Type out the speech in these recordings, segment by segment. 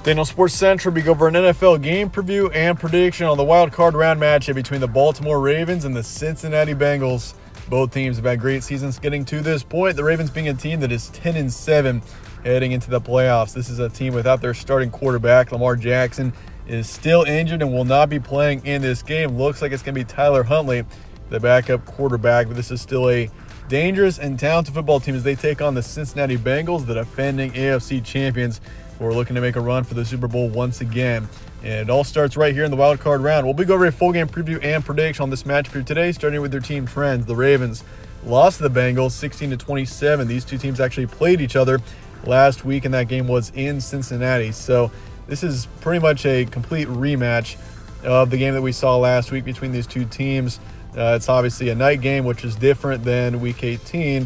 Daniel Sports Central, we go over an NFL game preview and prediction on the wild card round matchup between the Baltimore Ravens and the Cincinnati Bengals. Both teams have had great seasons getting to this point. The Ravens being a team that is 10-7 heading into the playoffs. This is a team without their starting quarterback. Lamar Jackson is still injured and will not be playing in this game. Looks like it's going to be Tyler Huntley, the backup quarterback, but this is still a dangerous and talented football team as they take on the Cincinnati Bengals, the defending AFC champions, who are looking to make a run for the Super Bowl once again. And it all starts right here in the wild card round. We'll be going over a full game preview and prediction on this matchup here today, starting with their team trends. The Ravens lost to the Bengals 16-27. These two teams actually played each other last week, and that game was in Cincinnati. So this is pretty much a complete rematch of the game that we saw last week between these two teams. It's obviously a night game, which is different than Week 18,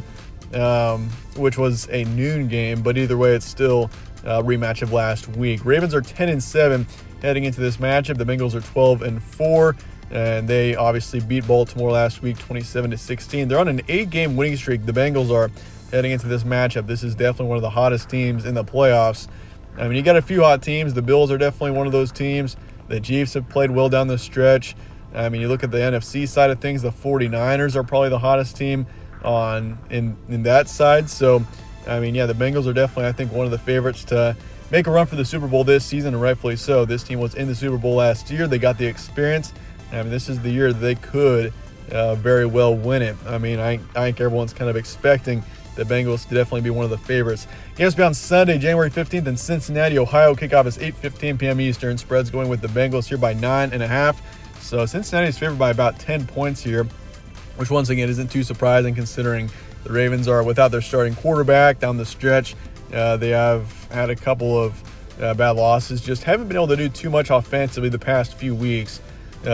which was a noon game. But either way, it's still a rematch of last week. Ravens are 10-7 heading into this matchup. The Bengals are 12-4, and they obviously beat Baltimore last week 27-16. They're on an 8-game winning streak. The Bengals are heading into this matchup. This is definitely one of the hottest teams in the playoffs. I mean, you got a few hot teams. The Bills are definitely one of those teams. The Chiefs have played well down the stretch. I mean, you look at the NFC side of things, the 49ers are probably the hottest team in that side. So, I mean, yeah, the Bengals are definitely, I think, one of the favorites to make a run for the Super Bowl this season, and rightfully so. This team was in the Super Bowl last year. They got the experience. I mean, this is the year that they could very well win it. I mean, I think everyone's kind of expecting the Bengals to definitely be one of the favorites. Games will be on Sunday, January 15th in Cincinnati, Ohio. Kickoff is 8:15 p.m. Eastern. Spreads going with the Bengals here by 9.5. So Cincinnati is favored by about 10 points here, which once again isn't too surprising considering the Ravens are without their starting quarterback down the stretch. They have had a couple of bad losses, just haven't been able to do too much offensively the past few weeks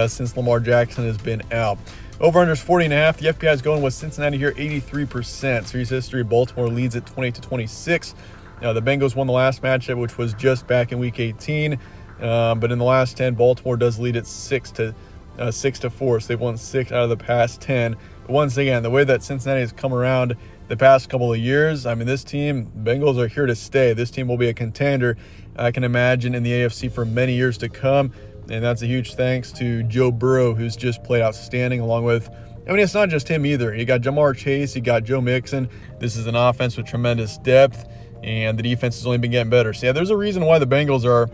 since Lamar Jackson has been out. Over-under is 40.5. The FPI is going with Cincinnati here, 83%. Series history, Baltimore leads at 20-26. The Bengals won the last matchup, which was just back in Week 18. But in the last 10, Baltimore does lead at 6-4. So they've won 6 out of the past 10. But once again, the way that Cincinnati has come around the past couple of years, I mean, this team, Bengals are here to stay. This team will be a contender, I can imagine, in the AFC for many years to come. And that's a huge thanks to Joe Burrow, who's just played outstanding, along with, I mean, it's not just him either. You got Jamar Chase, you got Joe Mixon. This is an offense with tremendous depth, and the defense has only been getting better. So, yeah, there's a reason why the Bengals are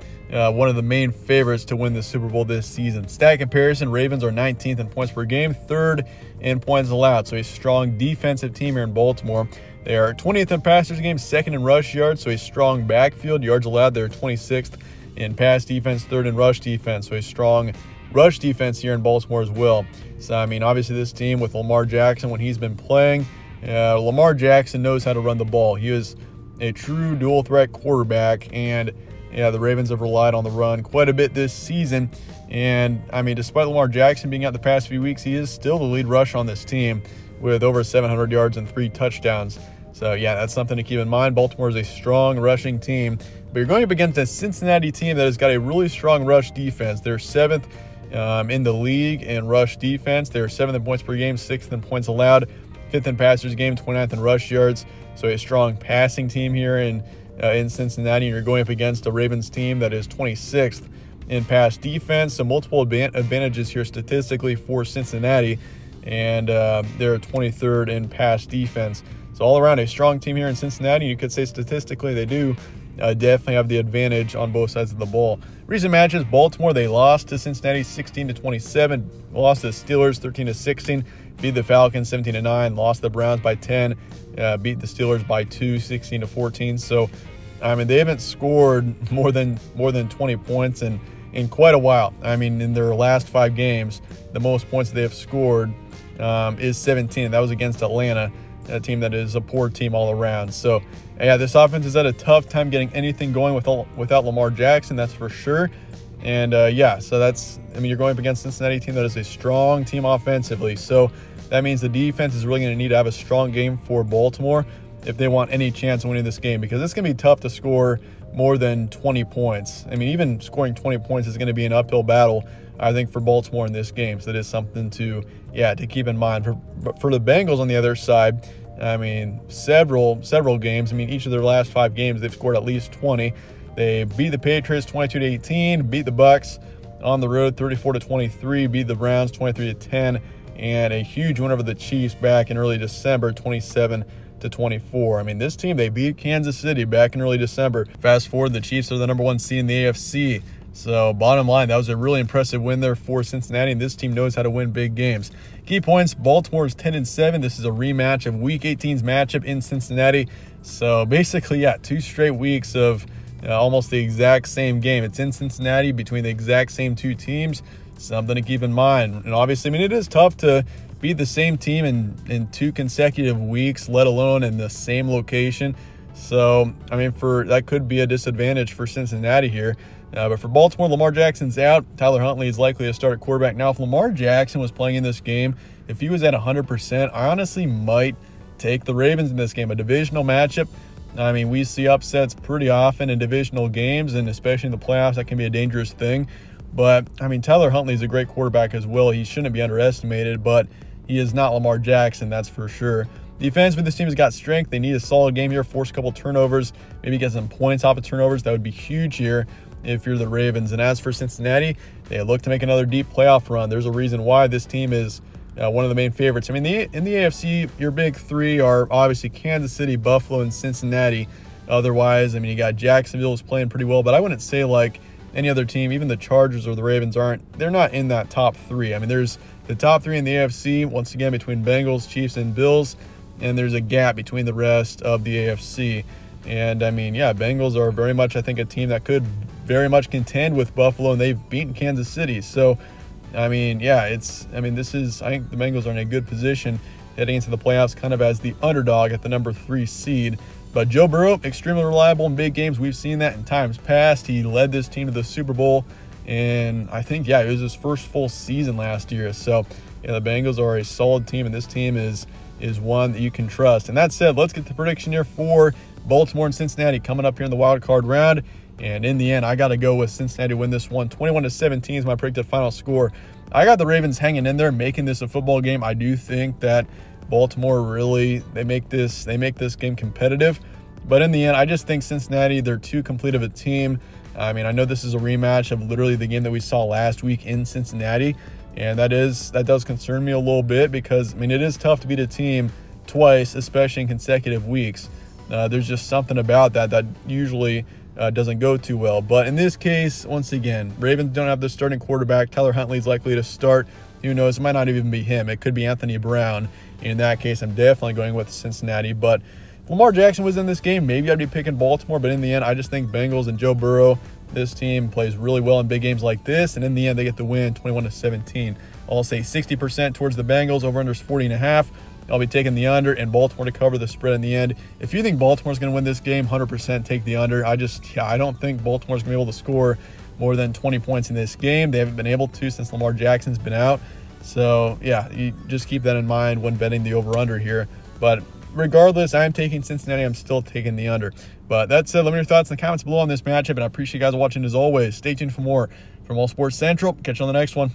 one of the main favorites to win the Super Bowl this season. Stat comparison, Ravens are 19th in points per game, 3rd in points allowed. So a strong defensive team here in Baltimore. They are 20th in passers game, 2nd in rush yards, so a strong backfield. Yards allowed, they're 26th in pass defense, 3rd in rush defense. So a strong rush defense here in Baltimore as well. So, I mean, obviously this team with Lamar Jackson, when he's been playing, Lamar Jackson knows how to run the ball. He is a true dual threat quarterback, and yeah, the Ravens have relied on the run quite a bit this season. And I mean, despite Lamar Jackson being out the past few weeks, he is still the lead rusher on this team with over 700 yards and 3 touchdowns. So yeah, that's something to keep in mind. Baltimore is a strong rushing team, but you're going up against a Cincinnati team that has got a really strong rush defense. They're 7th in the league in rush defense. They're 7th in points per game, 6th in points allowed, 5th in passers game, 29th in rush yards. So a strong passing team here in Cincinnati, and you're going up against a Ravens team that is 26th in pass defense. So multiple advantages here statistically for Cincinnati, and they're 23rd in pass defense. So all around a strong team here in Cincinnati. You could say statistically they do definitely have the advantage on both sides of the ball. Recent matches, Baltimore, they lost to Cincinnati 16-27, lost to the Steelers 13-16, beat the Falcons 17-9, lost the Browns by 10, beat the Steelers by 2, 16-14. So, I mean, they haven't scored more than 20 points in quite a while. I mean, in their last 5 games, the most points they have scored is 17. That was against Atlanta, a team that is a poor team all around. So, yeah, this offense has had a tough time getting anything going without Lamar Jackson, that's for sure. And, yeah, so that's, I mean, you're going up against Cincinnati team that is a strong team offensively. So that means the defense is really going to need to have a strong game for Baltimore if they want any chance of winning this game, because it's going to be tough to score more than 20 points. I mean, even scoring 20 points is going to be an uphill battle, I think, for Baltimore in this game. So that is something to keep in mind. For the Bengals on the other side, I mean, several games. I mean, each of their last 5 games, they've scored at least 20. They beat the Patriots 22-18, beat the Bucks on the road 34-23, beat the Browns 23-10, and a huge win over the Chiefs back in early December 27-24. I mean, this team, they beat Kansas City back in early December. Fast forward, the Chiefs are the #1 seed in the AFC. So bottom line, that was a really impressive win there for Cincinnati, and this team knows how to win big games. Key points, Baltimore is 10-7. This is a rematch of Week 18's matchup in Cincinnati. So basically, yeah, 2 straight weeks of almost the exact same game. It's in Cincinnati between the exact same 2 teams. Something to keep in mind. And obviously, I mean, it is tough to beat the same team in 2 consecutive weeks, let alone in the same location. So, I mean, that could be a disadvantage for Cincinnati here. But for Baltimore, Lamar Jackson's out. Tyler Huntley is likely to start at quarterback. Now, if Lamar Jackson was playing in this game, if he was at 100%, I honestly might take the Ravens in this game. A divisional matchup. I mean, we see upsets pretty often in divisional games, and especially in the playoffs, that can be a dangerous thing. But, I mean, Tyler Huntley is a great quarterback as well. He shouldn't be underestimated, but he is not Lamar Jackson, that's for sure. Defense for this team has got strength. They need a solid game here, force a couple turnovers, maybe get some points off of turnovers. That would be huge here if you're the Ravens. And as for Cincinnati, they look to make another deep playoff run. There's a reason why this team is one of the main favorites. I mean, in the AFC, your big 3 are obviously Kansas City, Buffalo, and Cincinnati. Otherwise, I mean, you got Jacksonville is playing pretty well, but I wouldn't say like any other team, even the Chargers or the Ravens they're not in that top 3. I mean, there's the top 3 in the AFC, once again, between Bengals, Chiefs, and Bills, and there's a gap between the rest of the AFC. And I mean, yeah, Bengals are very much, I think, a team that could very much contend with Buffalo, and they've beaten Kansas City. So, I mean, yeah, I think the Bengals are in a good position heading into the playoffs, kind of as the underdog at the #3 seed. But Joe Burrow, extremely reliable in big games. We've seen that in times past. He led this team to the Super Bowl, and I think, yeah, it was his first full season last year. So, yeah, the Bengals are a solid team, and this team is one that you can trust. And that said, let's get the prediction here for Baltimore and Cincinnati coming up here in the wild card round. And in the end, I got to go with Cincinnati to win this one. 21-17 is my predicted final score. I got the Ravens hanging in there, making this a football game. I do think that Baltimore really, they make this game competitive. But in the end, I just think Cincinnati, they're too complete of a team. I mean, I know this is a rematch of literally the game that we saw last week in Cincinnati. And that does concern me a little bit because, I mean, it is tough to beat a team twice, especially in consecutive weeks. There's just something about that usually doesn't go too well. But in this case, once again, Ravens don't have the starting quarterback. Tyler Huntley is likely to start. Who knows? It might not even be him. It could be Anthony Brown. In that case, I'm definitely going with Cincinnati. But if Lamar Jackson was in this game, maybe I'd be picking Baltimore. But in the end, I just think Bengals and Joe Burrow, this team plays really well in big games like this. And in the end, they get the win 21-17. I'll say 60% towards the Bengals. Over-under is 40.5. I'll be taking the under and Baltimore to cover the spread in the end. If you think Baltimore's going to win this game, 100% take the under. I don't think Baltimore's going to be able to score more than 20 points in this game. They haven't been able to since Lamar Jackson's been out. So, yeah, you just keep that in mind when betting the over-under here. But regardless, I'm taking Cincinnati. I'm still taking the under. But that said, let me know your thoughts in the comments below on this matchup, and I appreciate you guys watching as always. Stay tuned for more from All Sports Central. Catch you on the next one.